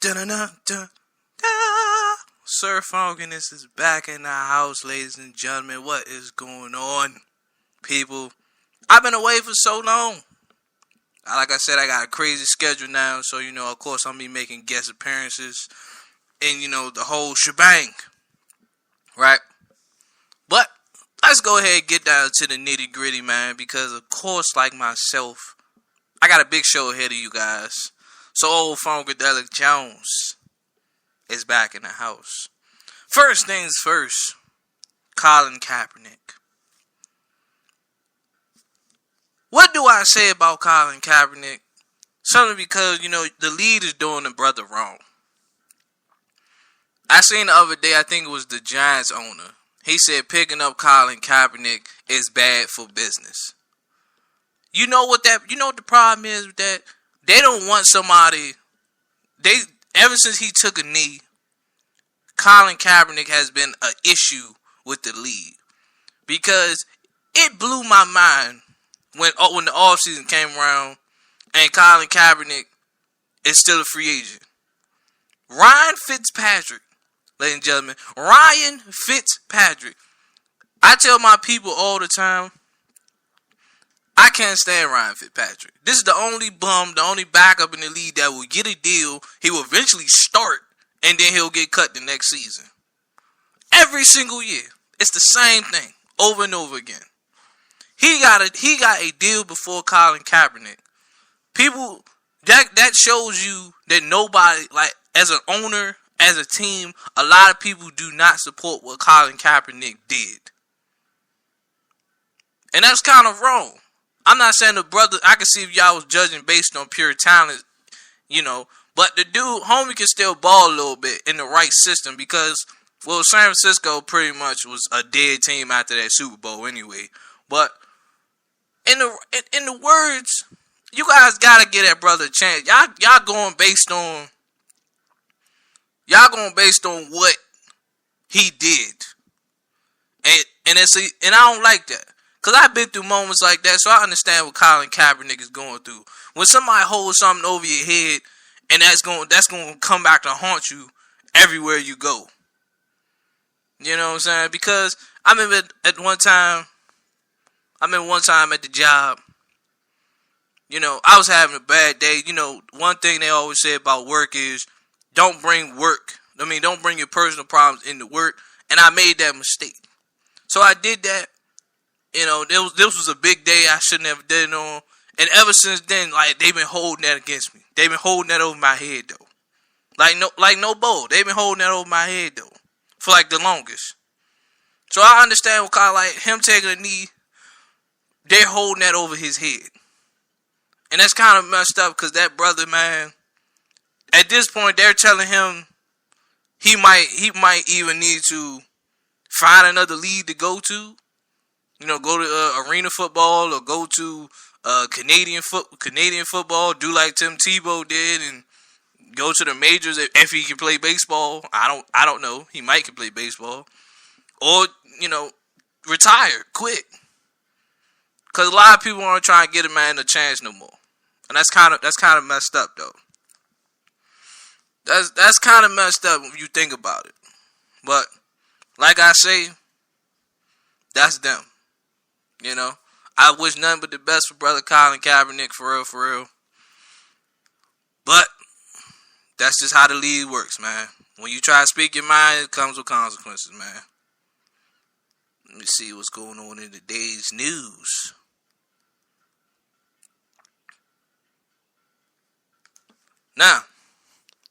Dun-dun-dun-dun. Sir Funkiness is back in the house, ladies and gentlemen. What is going on, people? I've been away for so long. Like I said, I got a crazy schedule now, so, of course, I'm be making guest appearances and, the whole shebang, right? But let's go ahead and get down to the nitty gritty, man, because, of course, like myself, I got a big show ahead of you guys. So, old Funkadelic Jones is back in the house. First things first, Colin Kaepernick. What do I say about Colin Kaepernick? Simply because, the league is doing the brother wrong. I seen the other day, I think it was the Giants owner. He said picking up Colin Kaepernick is bad for business. You know what the problem is with that? They don't want somebody, ever since he took a knee, Colin Kaepernick has been an issue with the league. Because it blew my mind when the offseason came around and Colin Kaepernick is still a free agent. Ryan Fitzpatrick, ladies and gentlemen, Ryan Fitzpatrick. I tell my people all the time, I can't stand Ryan Fitzpatrick. This is the only bum, the only backup in the league that will get a deal. He will eventually start, and then he'll get cut the next season. Every single year. It's the same thing, over and over again. He got a deal before Colin Kaepernick. People, that shows you that nobody, like, as an owner, as a team, a lot of people do not support what Colin Kaepernick did. And that's kind of wrong. I'm not saying the brother, I can see if y'all was judging based on pure talent, but the dude, homie, can still ball a little bit in the right system because, well, San Francisco pretty much was a dead team after that Super Bowl anyway. But in the words, you guys gotta give that brother a chance. Y'all going based on what he did, and I don't like that. Because I've been through moments like that, so I understand what Colin Kaepernick is going through. When somebody holds something over your head, and that's going to come back to haunt you everywhere you go. You know what I'm saying? Because I remember one time at the job, I was having a bad day. One thing they always say about work is, don't bring your personal problems into work. And I made that mistake. So I did that. This was a big day I shouldn't have done it on. And ever since then, like, they've been holding that against me. They've been holding that over my head, though. Like no bull. They've been holding that over my head, though. For, like, the longest. So I understand what kind of, like, him taking a knee, they're holding that over his head. And that's kind of messed up because that brother, man, at this point, they're telling him he might even need to find another league to go to. Go to arena football or go to Canadian football. Do like Tim Tebow did and go to the majors if he can play baseball. I don't know. He might can play baseball, or retire, quit. Because a lot of people aren't trying to get a man a chance no more, and that's kind of messed up though. That's kind of messed up when you think about it. But like I say, that's them. I wish nothing but the best for brother Colin Kaepernick, for real. But that's just how the league works, man. When you try to speak your mind, it comes with consequences, man. Let me see what's going on in today's news. Now,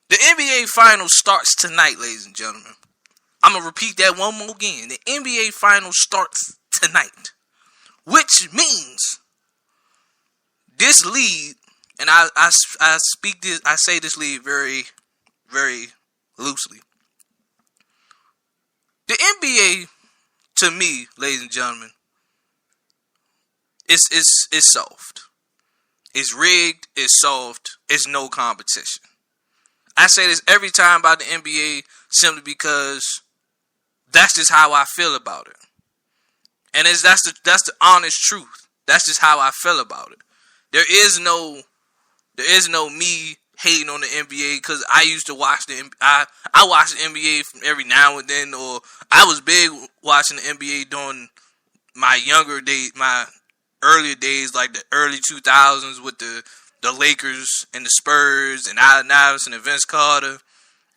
the NBA Finals starts tonight, ladies and gentlemen. I'm going to repeat that one more again. The NBA Finals starts tonight. Which means this league, and I say this league very, very loosely. The NBA, to me, ladies and gentlemen, is soft. It's rigged. It's soft. It's no competition. I say this every time about the NBA simply because that's just how I feel about it. And that's the honest truth. That's just how I feel about it. There is no me hating on the NBA because I used to watch I watch the NBA from every now and then, or I was big watching the NBA during my younger days, my earlier days, like the early 2000s with the Lakers and the Spurs and Allen Iverson and Vince Carter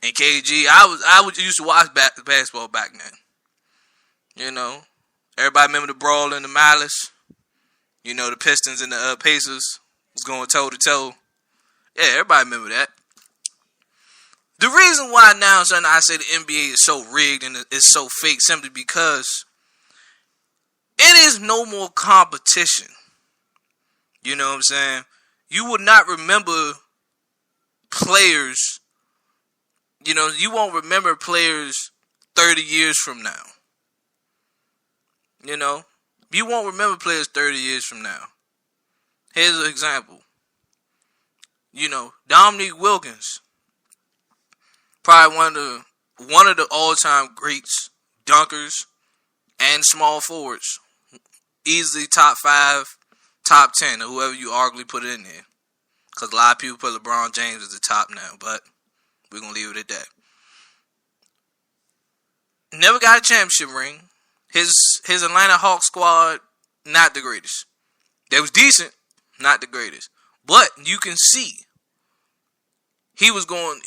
and KG. I was used to watch basketball back then. You know, everybody remember the brawl in the Malice. You know, the Pistons and the Pacers was going toe to toe. Yeah, everybody remember that. The reason why now, son, I say the NBA is so rigged and it's so fake simply because it is no more competition. You know what I'm saying? You would not remember players. You know, you won't remember players 30 years from now. You know, you won't remember players 30 years from now. Here's an example. You know, Dominique Wilkins, probably one of the all-time greats, dunkers, and small forwards. Easily top 5, top 10, or whoever you arguably put it in there. Because a lot of people put LeBron James as the top now, but we're going to leave it at that. Never got a championship ring. His Atlanta Hawks squad, not the greatest. They was decent, not the greatest. But you can see he's one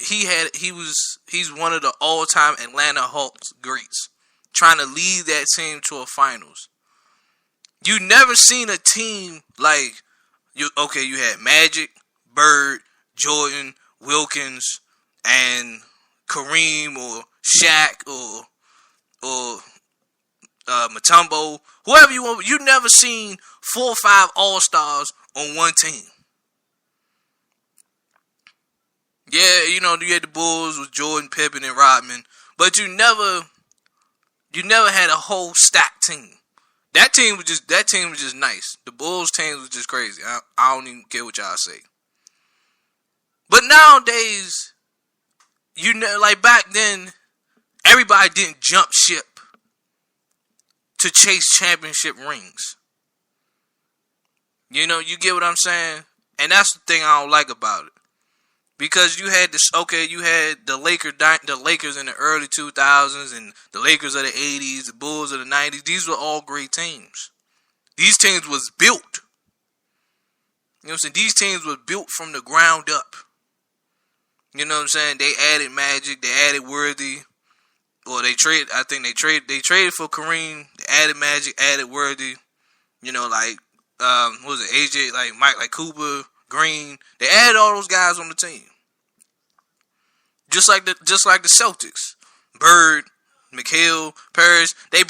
of the all-time Atlanta Hawks greats, trying to lead that team to a finals. You never seen a team like you had Magic, Bird, Jordan, Wilkins, and Kareem or Shaq or Mutombo, whoever you want. You never seen 4 or 5 all-stars on one team. Yeah, you know, you had the Bulls with Jordan, Pippen, and Rodman, but you never had a whole stacked team. That team was just nice. The Bulls team was just crazy. I don't even care what y'all say. But nowadays, you know, like back then, everybody didn't jump ship to chase championship rings. You know, you get what I'm saying? And that's the thing I don't like about it. Because you had the Lakers in the early 2000s and the Lakers of the 80s, the Bulls of the 90s. These were all great teams. These teams was built. You know what I'm saying? These teams were built from the ground up. You know what I'm saying? They added Magic, they added Worthy, or they traded for Kareem, they added Magic, added Worthy. You know, like what was it, AJ, like Mike, like Cooper, Green. They added all those guys on the team. Just like the Celtics. Bird, McHale, Parrish. They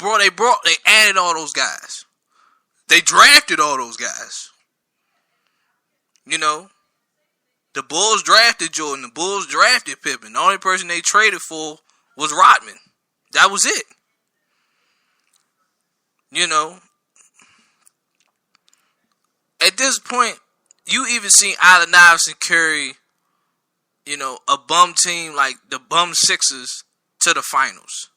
added all those guys. They drafted all those guys. You know, the Bulls drafted Jordan. The Bulls drafted Pippen. The only person they traded for was Rodman. That was it. You know, at this point, you even seen Allen Iverson carry, you know, a bum team like the bum Sixers to the finals.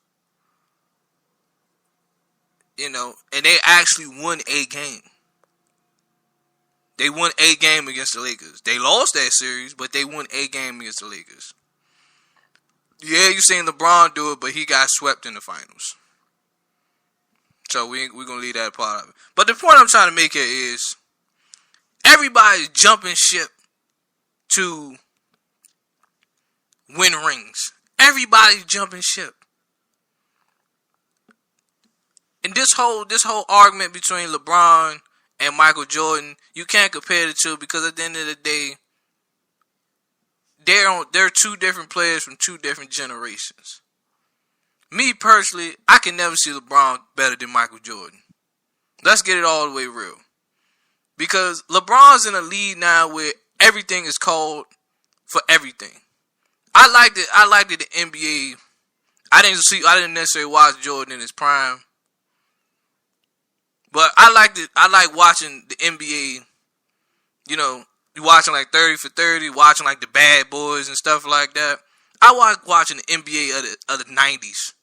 You know, and they actually won a game. They won a game against the Lakers. They lost that series, but they won a game against the Lakers. Yeah, you seen LeBron do it, but he got swept in the finals. So we're going to leave that part of it. But the point I'm trying to make here is everybody's jumping ship to win rings. Everybody's jumping ship. And this whole argument between LeBron and Michael Jordan, you can't compare the two because at the end of the day, they're two different players from two different generations. Me personally, I can never see LeBron better than Michael Jordan. Let's get it all the way real. Because LeBron's in a league now where everything is called for everything. I liked it the NBA. I didn't necessarily watch Jordan in his prime. But I like watching the NBA, you know, you watching like 30 for 30, watching like the Bad Boys and stuff like that. I was watching the NBA of the 90s.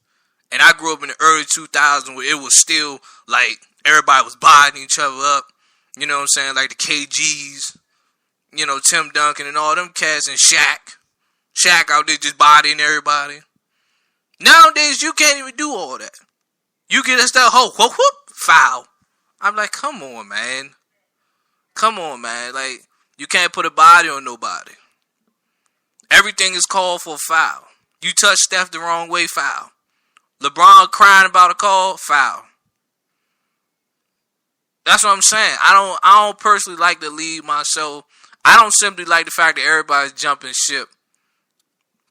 And I grew up in the early 2000s where it was still like everybody was buying each other up. You know what I'm saying? Like the KGs, Tim Duncan and all them cats and Shaq. Shaq out there just bodying everybody. Nowadays, you can't even do all that. You get us that whole whoop whoop foul. I'm like, come on, man. Come on, man. Like, you can't put a body on nobody. Everything is called for a foul. You touch Steph the wrong way, foul. LeBron crying about a call, foul. That's what I'm saying. I don't personally like the league myself. I don't simply like the fact that everybody's jumping ship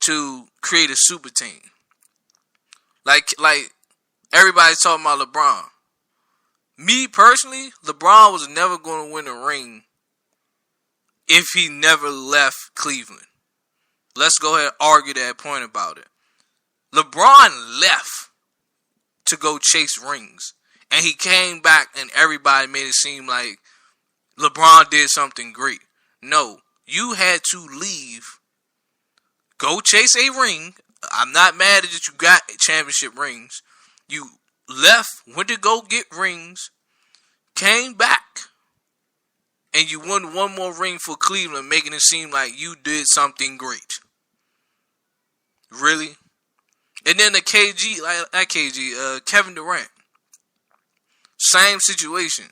to create a super team. Like everybody's talking about LeBron. Me personally, LeBron was never going to win a ring if he never left Cleveland. Let's go ahead and argue that point about it. LeBron left to go chase rings. And he came back and everybody made it seem like LeBron did something great. No, you had to leave. Go chase a ring. I'm not mad that you got championship rings. You left, went to go get rings, came back, and you won one more ring for Cleveland, making it seem like you did something great. Really? And then the Kevin Durant. Same situation.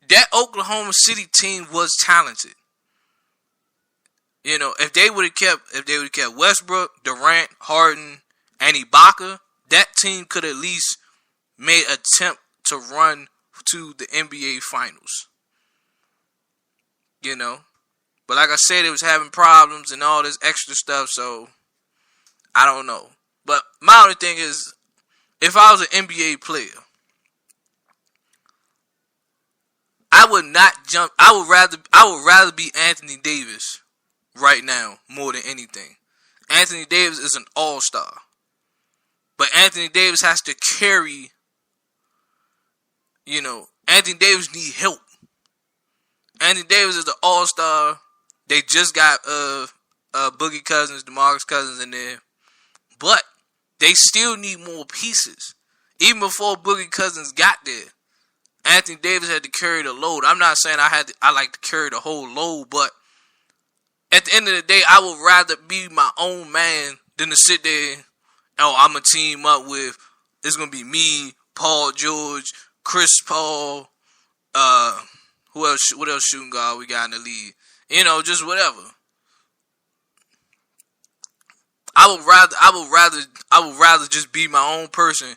That Oklahoma City team was talented. If they would have kept Westbrook, Durant, Harden, and Ibaka, that team could at least made an attempt to run to the NBA Finals. But like I said, it was having problems and all this extra stuff, so I don't know. But my only thing is, if I was an NBA player, I would not jump. I would rather be Anthony Davis right now more than anything. Anthony Davis is an all-star. But Anthony Davis has to carry, Anthony Davis need help. Anthony Davis is the all-star. They just got Boogie Cousins, DeMarcus Cousins in there. But they still need more pieces. Even before Boogie Cousins got there, Anthony Davis had to carry the load. I'm not saying I like to carry the whole load, but at the end of the day, I would rather be my own man than to sit there. I'm going to team up with, it's going to be me, Paul George, Chris Paul, what else shooting guard we got in the league? Just whatever. I would rather just be my own person.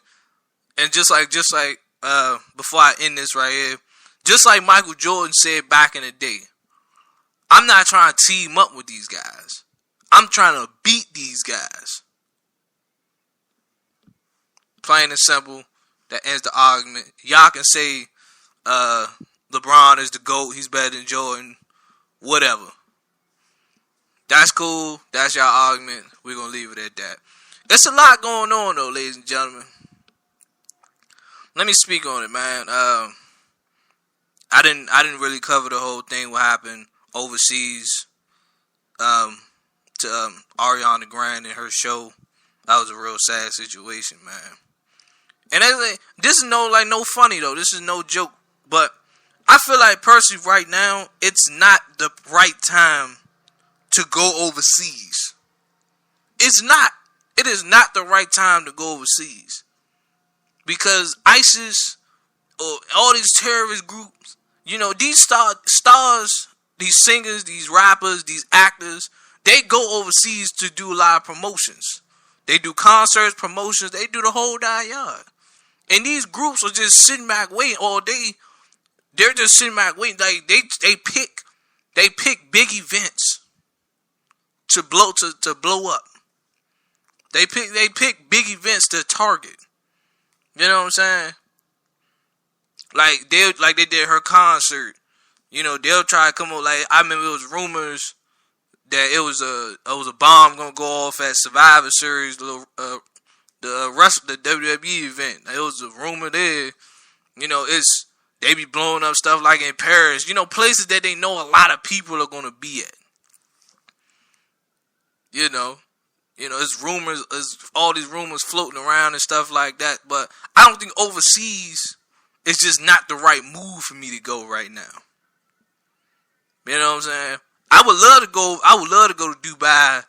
And just like before I end this right here, just like Michael Jordan said back in the day, I'm not trying to team up with these guys. I'm trying to beat these guys. Plain and simple. That ends the argument. Y'all can say LeBron is the GOAT. He's better than Jordan. Whatever. That's cool. That's y'all argument. We're going to leave it at that. There's a lot going on, though, ladies and gentlemen. Let me speak on it, man. I didn't really cover the whole thing, what happened overseas to Ariana Grande and her show. That was a real sad situation, man. And this is no funny, though. This is no joke. But I feel like personally right now, it's not the right time to go overseas. It's not. It is not the right time to go overseas. Because ISIS, or all these terrorist groups, these stars, these singers, these rappers, these actors, they go overseas to do a lot of promotions. They do concerts, promotions, they do the whole 9 yards. And these groups are just sitting back waiting all day. They're just sitting back waiting. Like they pick big events to blow up. They pick big events to target. You know what I'm saying? Like they did her concert. They'll try to come up. Like, I remember it was rumors that it was a bomb gonna go off at Survivor Series, the WWE event. It was a rumor there. They be blowing up stuff like in Paris. Places that they know a lot of people are gonna be at. It's rumors, all these rumors floating around and stuff like that. But I don't think overseas is just not the right move for me to go right now. You know what I'm saying? I would love to go to Dubai